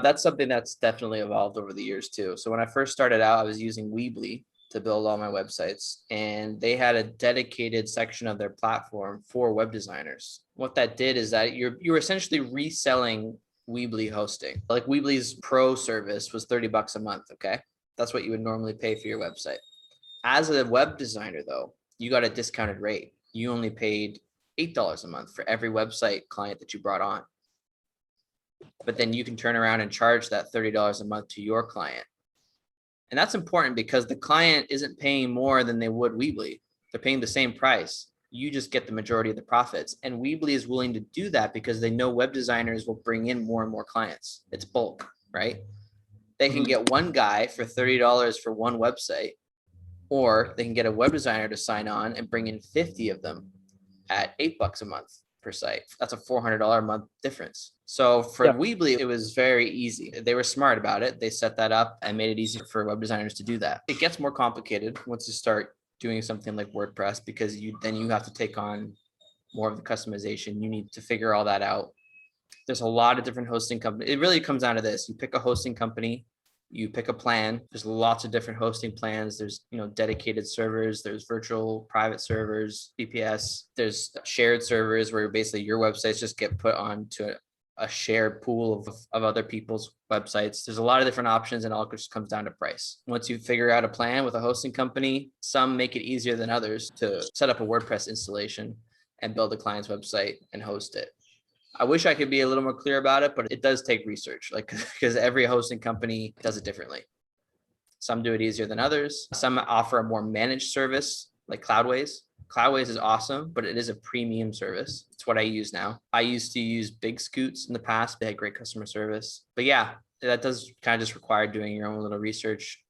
That's something that's definitely evolved over the years too. So when I first started out, I was using Weebly to build all my websites, and they had a dedicated section of their platform for web designers. What that did is that you're essentially reselling Weebly hosting. Like Weebly's pro service was $30 a month. Okay. That's what you would normally pay for your website. As a web designer though, you got a discounted rate. You only paid $8 a month for every website client that you brought on. But then you can turn around and charge that $30 a month to your client. And that's important because the client isn't paying more than they would Weebly. They're paying the same price. You just get the majority of the profits. And Weebly is willing to do that because they know web designers will bring in more and more clients. It's bulk, right? They can get one guy for $30 for one website, or they can get a web designer to sign on and bring in 50 of them at $8 a month per site. That's a $400 a month difference. So for Yeah. Weebly, it was very easy. They were smart about it. They set that up and made it easy for web designers to do that. It gets more complicated once you start doing something like WordPress, because you have to take on more of the customization. You need to figure all that out. There's a lot of different hosting companies. It really comes down to this. You pick a hosting company, you pick a plan. There's lots of different hosting plans. There's, dedicated servers, there's virtual private servers, VPS, there's shared servers where basically your websites just get put onto a shared pool of other people's websites. There's a lot of different options, and it all just comes down to price. Once you figure out a plan with a hosting company, some make it easier than others to set up a WordPress installation and build a client's website and host it. I wish I could be a little more clear about it, but it does take research, because every hosting company does it differently. Some do it easier than others. Some offer a more managed service like Cloudways. Cloudways is awesome, but it is a premium service. It's what I use now. I used to use Big Scoots in the past. They had great customer service. But yeah, that does kind of just require doing your own little research.